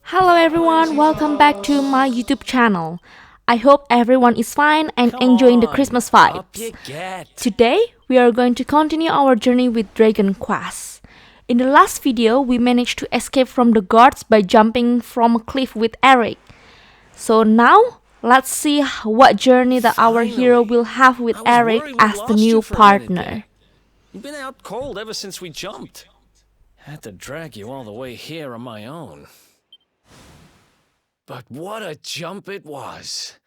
Hello everyone, welcome back to my YouTube channel. I hope everyone is fine and Come enjoying the on, Christmas up vibes. you get. Today, we are going to continue our journey with Dragon Quest. In the last video, we managed to escape from the guards by jumping from a cliff with Eric. So now, let's see what journey that our hero Finally. will have with I was Eric worried we as the lost new you for a minute partner. there. You've been out cold ever since we jumped. Had to drag you all the way here on my own. But what a jump it was.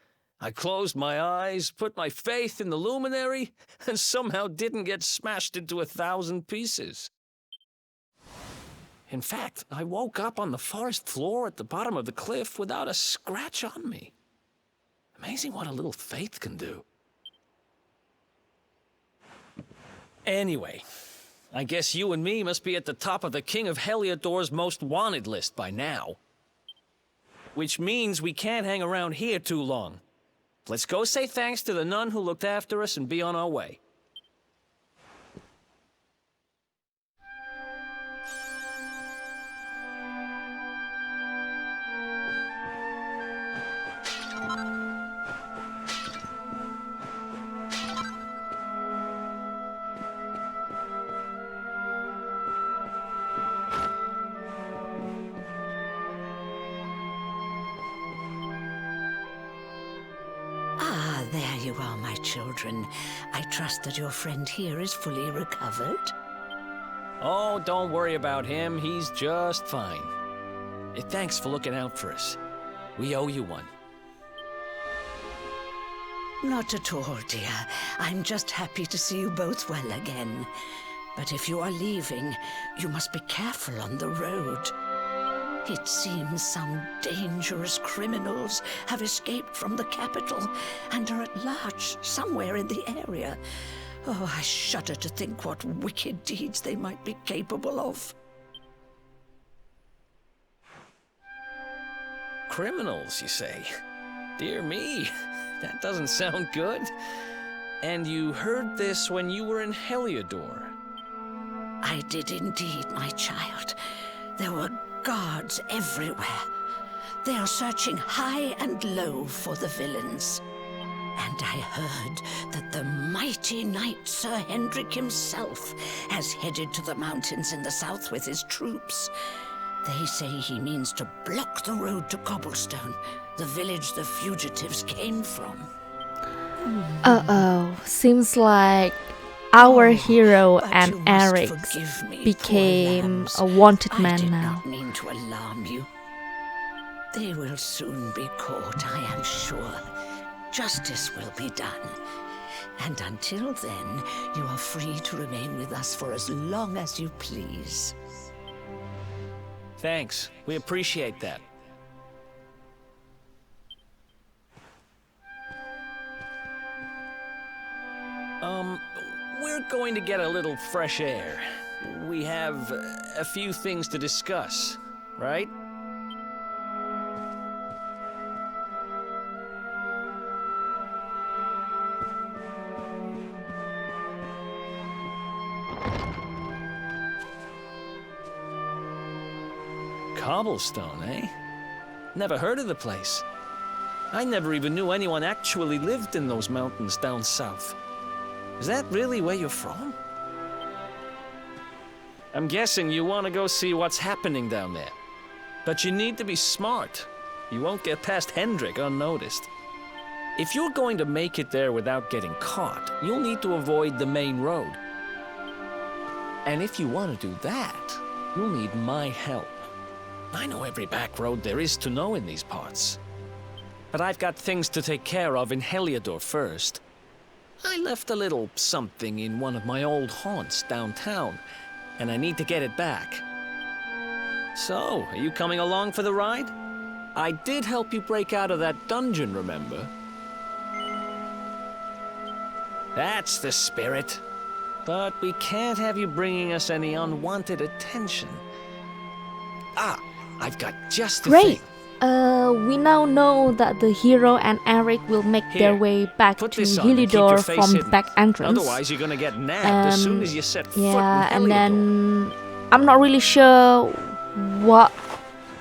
I closed my eyes, put my faith in the luminary, and somehow didn't get smashed into 1,000 pieces. In fact, I woke up on the forest floor at the bottom of the cliff without a scratch on me. Amazing what a little faith can do. Anyway, I guess you and me must be at the top of the King of Heliodor's most wanted list by now. Which means we can't hang around here too long. Let's go say thanks to the nun who looked after us and be on our way. Ah, there you are, my children. I trust that your friend here is fully recovered. Oh, don't worry about him. He's just fine. Thanks for looking out for us. We owe you one. Not at all, dear. I'm just happy to see you both well again. But if you are leaving, you must be careful on the road. It seems some dangerous criminals have escaped from the capital and are at large somewhere in the area. Oh, I shudder to think what wicked deeds they might be capable of. Criminals, you say? Dear me, that doesn't sound good. And you heard this when you were in Heliodor. I did indeed, my child. There were guards everywhere. They are searching high and low for the villains. And I heard that the mighty knight Sir Hendrik himself has headed to the mountains in the south with his troops. They say he means to block the road to Cobblestone, the village the fugitives came from. Uh-oh, seems like our hero But and you must Eric forgive me, poor became lambs. a wanted I man did now. not mean to alarm you. They will soon be caught, I am sure. Justice will be done. And until then, you are free to remain with us for as long as you please. Thanks. We appreciate that. We're going to get a little fresh air. We have a few things to discuss, right? Cobblestone, eh? Never heard of the place. I never even knew anyone actually lived in those mountains down south. Is that really where you're from? I'm guessing you want to go see what's happening down there. But you need to be smart. You won't get past Hendrik unnoticed. If you're going to make it there without getting caught, you'll need to avoid the main road. And if you want to do that, you'll need my help. I know every back road there is to know in these parts. But I've got things to take care of in Heliodor first. I left a little something in one of my old haunts downtown, and I need to get it back. So, are you coming along for the ride? I did help you break out of that dungeon, remember? That's the spirit. But we can't have you bringing us any unwanted attention. Ah, I've got just the Great! thing. We now know that the hero and Eric will make their Here, way back put to this on and keep your Heliodor face from the hidden. back entrance. Otherwise, you're gonna get nabbed as soon as you set foot in Yeah, and Heliodor. then I'm not really sure what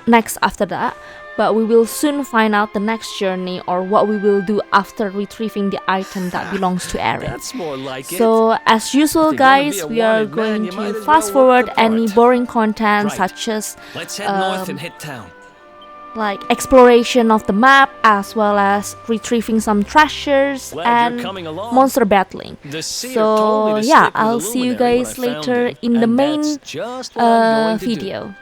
next after that, but we will soon find out the next journey or what we will do after retrieving the item that belongs to Eric. That's more like it. So as usual, If you're gonna be guys, a we are wanted man, going you might to as fast well walk forward the any part. boring content Right. such as Let's head north and hit town. like exploration of the map, as well as retrieving some treasures Glad and you're coming along. monster battling. The seer So told me to yeah, stick with I'll the see you luminary when guys I found later him, in the and main that's just what I'm going to do. video.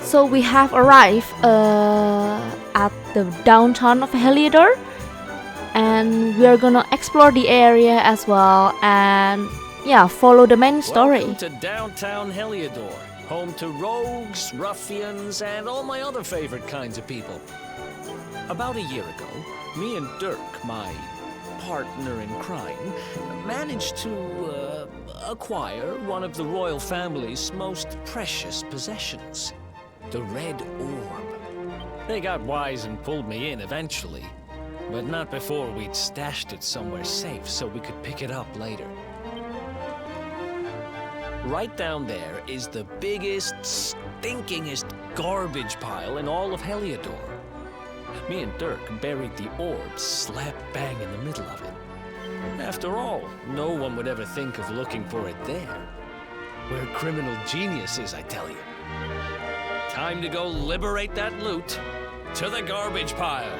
So we have arrived at the downtown of Heliodor, and we are gonna explore the area as well and yeah, follow the main story. Welcome to downtown Heliodor, home to rogues, ruffians, and all my other favorite kinds of people. About a year ago, me and Dirk, my partner in crime, managed to acquire one of the royal family's most precious possessions, the Red Orb. They got wise and pulled me in eventually, but not before we'd stashed it somewhere safe so we could pick it up later. Right down there is the biggest, stinkingest garbage pile in all of Heliodor. Me and Dirk buried the orb slap bang in the middle of it. After all, no one would ever think of looking for it there. We're criminal geniuses, I tell you. Time to go liberate that loot. To the garbage pile.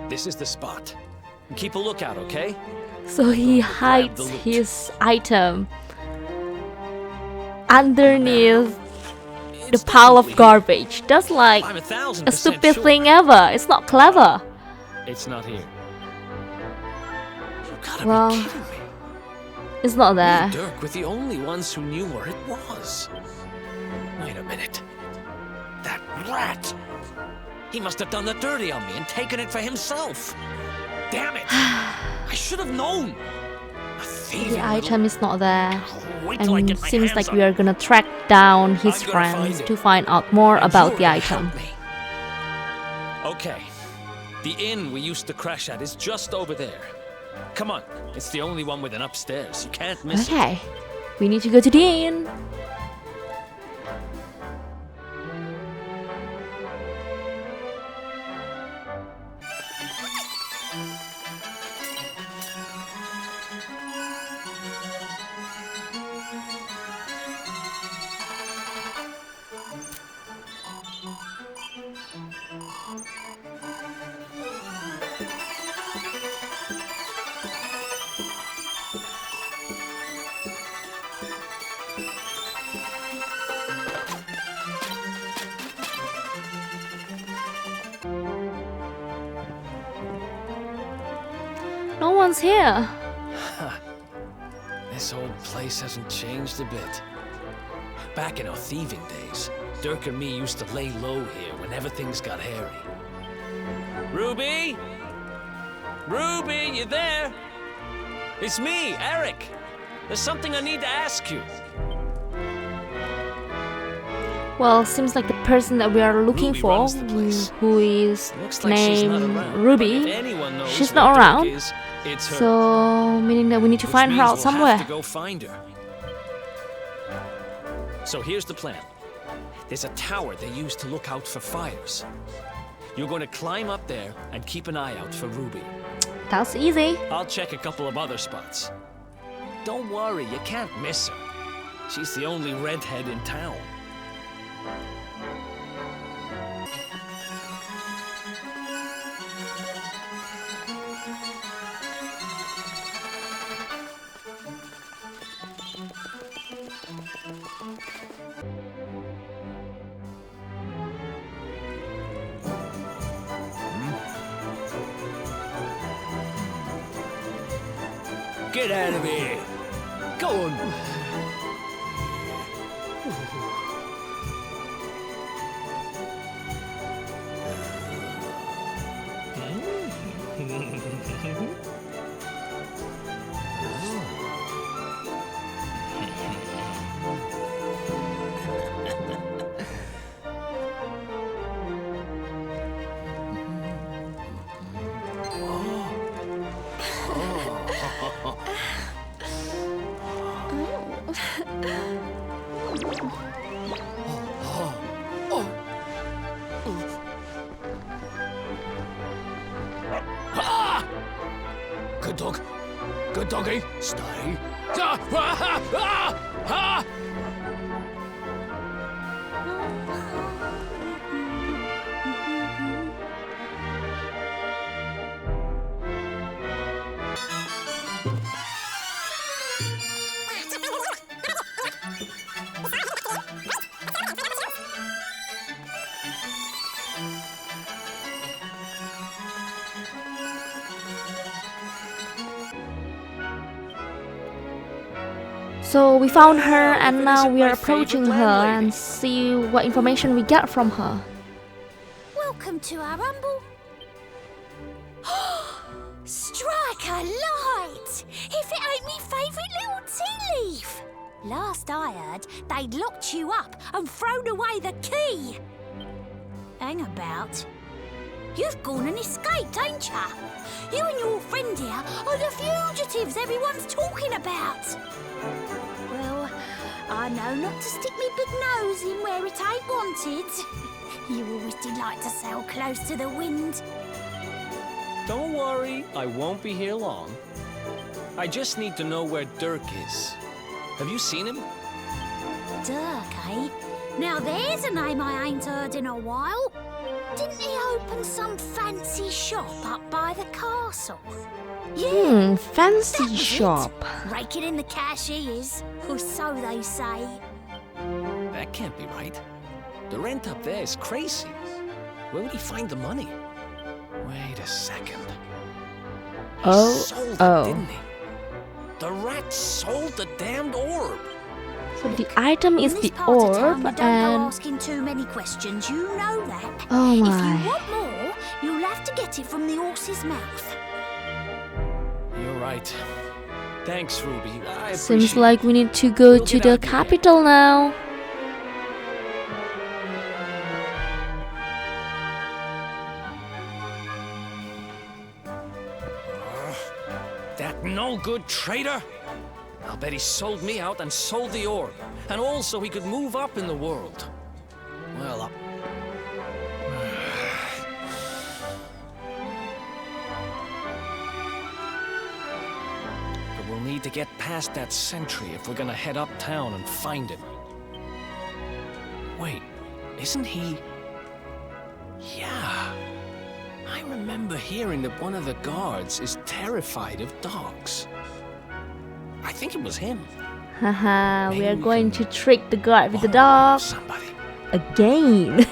This is the spot. Keep a lookout, okay? So he hides his item underneath the pile of garbage. That's like I'm 1000% a stupid sure. thing ever. It's not clever. It's not here. You gotta Well, be kidding me. it's not Me and there. Dirk were the only ones who knew where it was. Wait a minute. That rat! He must have done the dirty on me and taken it for himself. Damn it! I should have known. A thieving The item is not there. Wait till I And get my seems hands like on we it. are gonna track down his I'm gonna friends find it. to find out more And about you're the gonna item. help me. Okay. The inn we used to crash at is just over there. Come on. It's the only one with an upstairs. You can't miss it. Okay, we need to go to the inn. No one's here. This old place hasn't changed a bit. Back in our thieving days, Dirk and me used to lay low here whenever things got hairy. Ruby? Ruby, you there? It's me, Eric. There's something I need to ask you. Well, seems like the person that we are looking Ruby for, runs the place. who is Looks like she's not named around, but if Ruby, anyone knows she's where not Dirk around. is, it's her. So, meaning that we need to Which find her means out we'll somewhere. have to go find her. So here's the plan. There's a tower they use to look out for fires. You're going to climb up there and keep an eye out for Ruby. That's easy. I'll check a couple of other spots. Don't worry, you can't miss her. She's the only redhead in town. Get out of here! Go on! Ah! Good dog. Good doggy. Stay. Ah! Ah! Ah! Ah! So we found her and now visit we are my approaching favorite her landlady. and see what information we get from her. Welcome to our humble. Strike a light! If it ain't me favourite little tea leaf! Last I heard, they'd locked you up and thrown away the key. Hang about. You've gone and escaped, ain't ya? You and your friend here are the fugitives everyone's talking about. Well, I know not to stick me big nose in where it ain't wanted. You always delight to sail close to the wind. Don't worry, I won't be here long. I just need to know where Dirk is. Have you seen him? Dirk, eh? Now there's a name I ain't heard in a while. Didn't he open some fancy shop up by the castle? Yeah, Fancy that was shop. it. Raking in the cash he is, or so they say. That can't be right. The rent up there is crazy. Where would he find the money? Wait a second. He sold it, didn't he? The rat sold the damned orb. So the item is In the this part of town, orb you don't go and asking too many questions, you know that. oh If you my. want more, you'll have to get it from the horse's mouth. You're right. Thanks, Ruby. I Seems appreciate like it. we need to go We'll to get the out of here. capital now. That no-good traitor? I'll bet he sold me out and sold the orb. And also he could move up in the world. Well, but we'll need to get past that sentry if we're gonna head uptown and find him. Wait, isn't he... Yeah. I remember hearing that one of the guards is terrified of dogs. I think it was him. Haha, we Maybe are we going can to trick the guard with the borrow dog Somebody. again.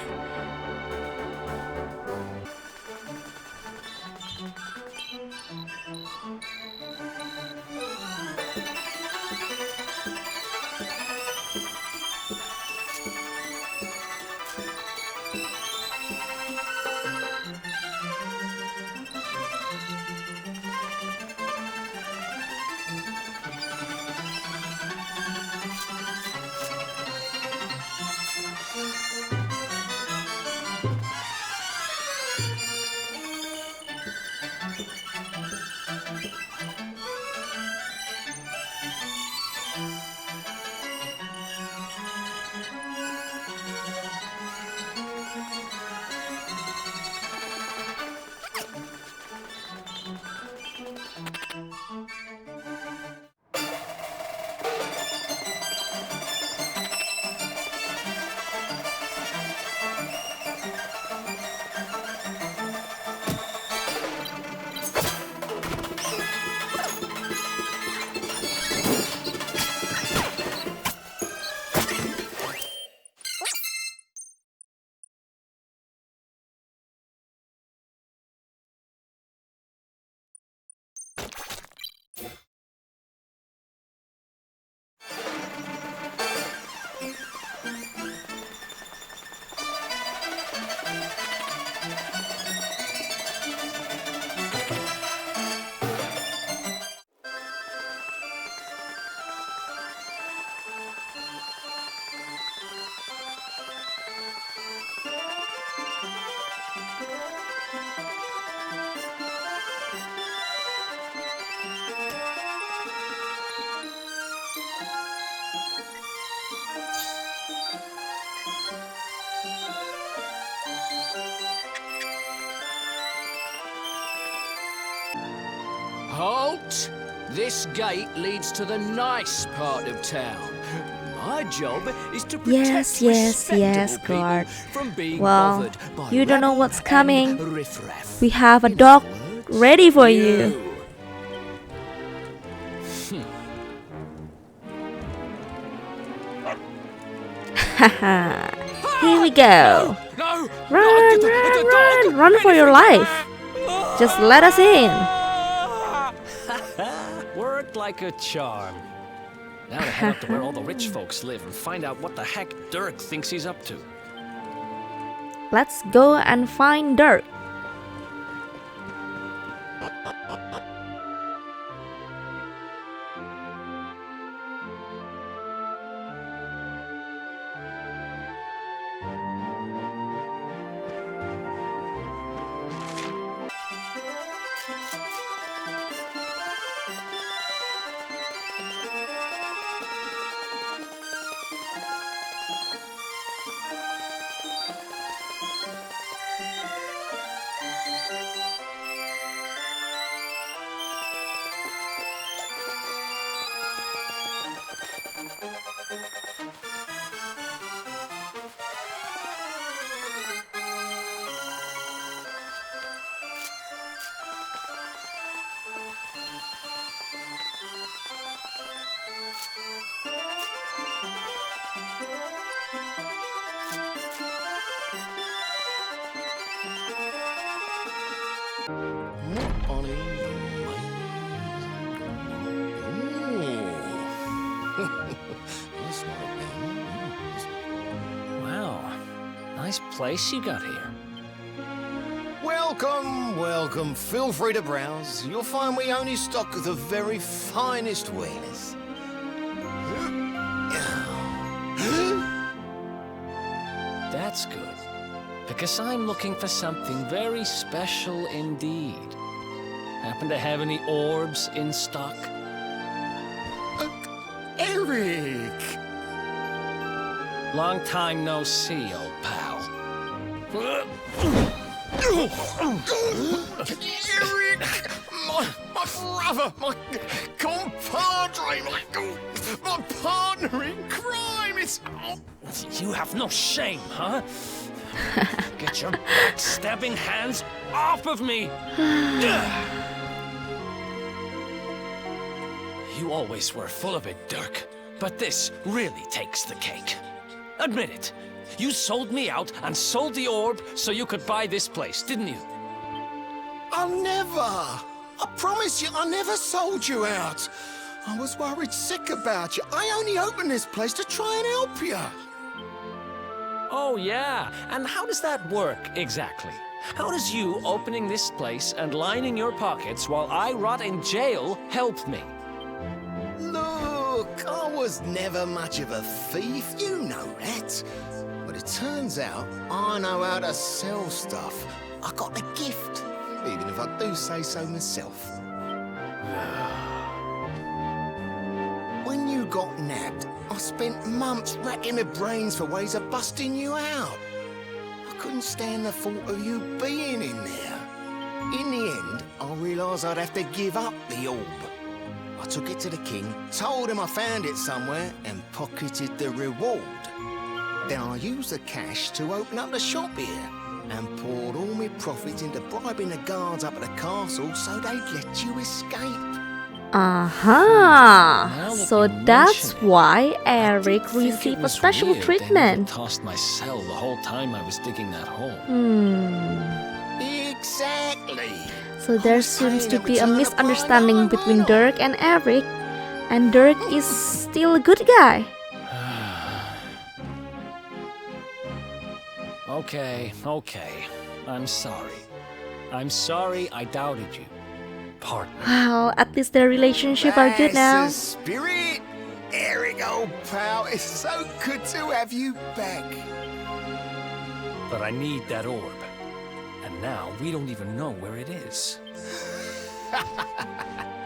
Halt! This gate leads to the nice part of town. My job is to protect Yes, respectable guard. people from being Well, bothered by you don't know rabble what's and coming. riffraff. We have a In dog other words, ready for you. Haha. Here we go. No! Run for your life. Just let us in. Worked like a charm. Now to head up to where all the rich folks live and find out what the heck Dirk thinks he's up to. Let's go and find Dirk. Wow, nice place you got here. Welcome, welcome. Feel free to browse. You'll find we only stock the very finest wares. That's good, because I'm looking for something very special indeed. Happen to have any orbs in stock? Eric! Long time no see, old pal. Eric! My brother, my compadre, my partner in crime! It's... You have no shame, huh? Get your backstabbing hands off of me! You always were full of it, Dirk. But this really takes the cake. Admit it. You sold me out and sold the orb so you could buy this place, didn't you? I never! I promise you, I never sold you out. I was worried sick about you. I only opened this place to try and help you. Oh, yeah. And how does that work, exactly? How does you opening this place and lining your pockets while I rot in jail help me? Look, I was never much of a thief, you know that. But it turns out I know how to sell stuff. I got a gift, even if I do say so myself. When you got nabbed, I spent months racking my brains for ways of busting you out. I couldn't stand the thought of you being in there. In the end, I realised I'd have to give up the orb. I took it to the king, told him I found it somewhere, and pocketed the reward. Then I used the cash to open up the shop here, and poured all my profits into bribing the guards up at the castle so they'd let you escape. Aha! So that you that's mention it, why I Eric did think it received a was special weird they never treatment. tossed my cell the whole time I was digging that hole. Exactly. So there seems to be a misunderstanding between Dirk and Eric, and Dirk is still a good guy. Okay. I'm sorry. I'm sorry I doubted you. Pardon me. Well, at least their relationship are good now. That's the spirit. Eric, old pal, it's so good to have you back. But I need that orb. And now we don't even know where it is.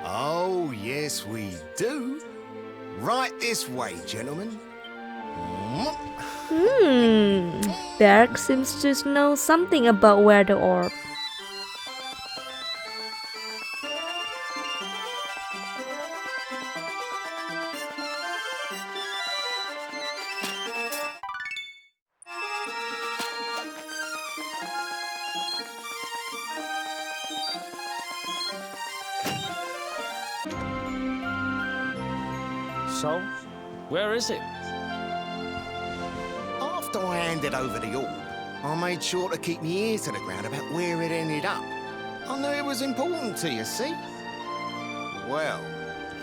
Oh, yes, we do. Right this way, gentlemen. Dirk seems to know something about where the orb. So, where is it? After I handed over the orb, I made sure to keep my ears to the ground about where it ended up. I knew it was important to you, see? Well,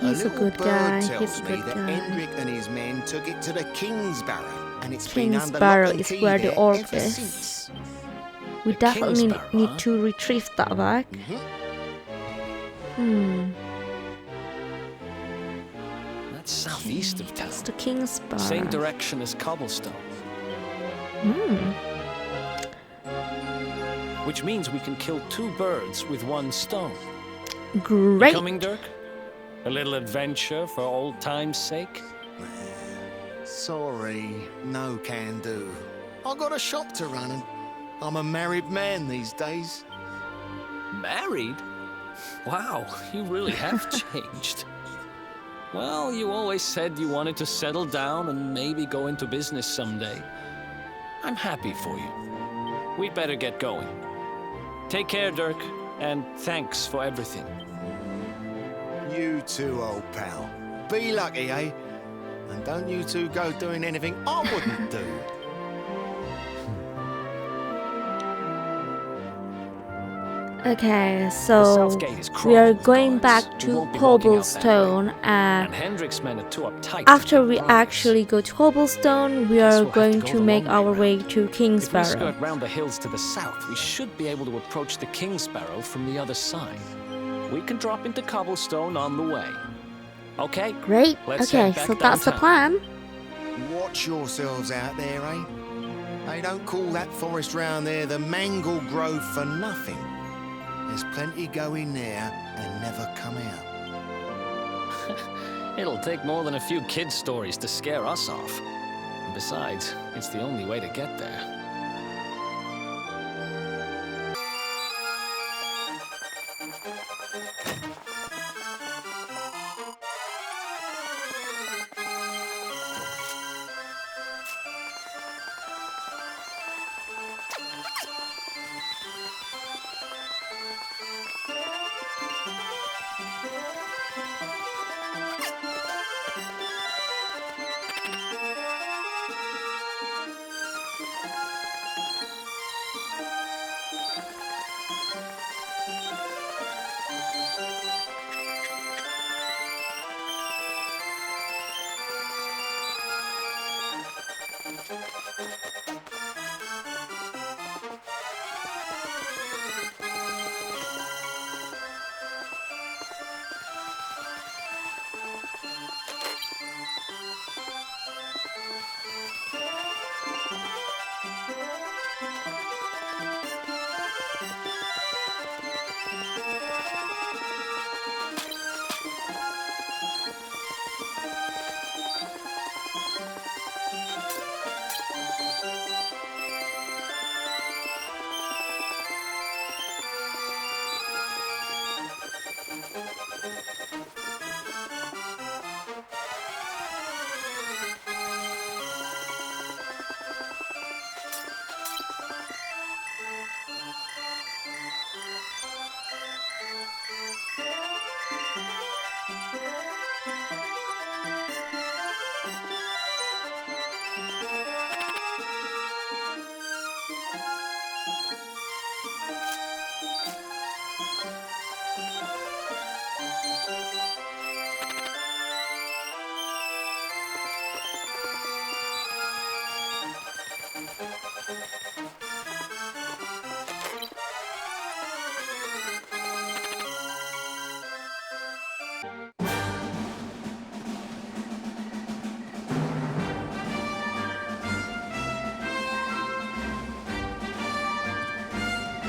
He's a little good guy, bird he's tells a me good that guy. Hendrik and his men took it to the King's Barrow, and it's been King's under Barrow lock and is key where the there orb ever is. since. We The definitely King's Barrow, need huh? to retrieve that back. That's southeast of town. That's the King's Barrow. Same direction as Cobblestone. Which means we can kill 2 birds with 1 stone. You Great. coming, Dirk? A little adventure for old time's sake? Sorry, no can do. I got a shop to run and I'm a married man these days. Married? Wow, you really have changed. Well, you always said you wanted to settle down and maybe go into business someday. I'm happy for you. We'd better get going. Take care, Dirk, and thanks for everything. You too, old pal. Be lucky, eh? And don't you two go doing anything I wouldn't do. Okay, The so south gate is we are crawling with going guards. back We to won't be walking out that way. Cobblestone, And and Hendrik's men are too uptight. to after keep we promise. actually go to Cobblestone, we Guess are we'll have going to go to the make long our way way to King's If we Barrow. skirt round the hills to the south, we should be able to approach the King's Barrow from the other side. We can drop into Cobblestone on the way. Okay? Great. Let's Okay, head back so that's the downtown. plan. Watch yourselves out there, eh? They don't call that forest round there the Mangle Grove for nothing. There's plenty go in there and never come out. It'll take more than a few kid stories to scare us off. And besides, it's the only way to get there.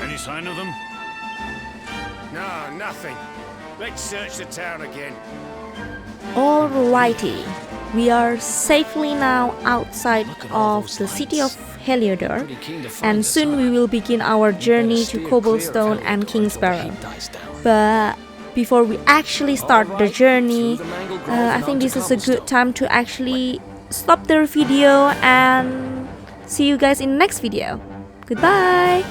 Any sign of them? No, nothing. Let's search the town again. Alrighty, we are safely now outside Look at all of those the city of lights. Heliodor, Pretty keen to find and us, soon huh? we will begin our We better journey steer to clear of Cobblestone and Heliodor King's before the Barrow. heat dies down. But before we actually start the Alright, journey, through the Mangle Grove I and think onto this is a good Cobblestone. time to actually stop the video and see you guys in the next video. Goodbye!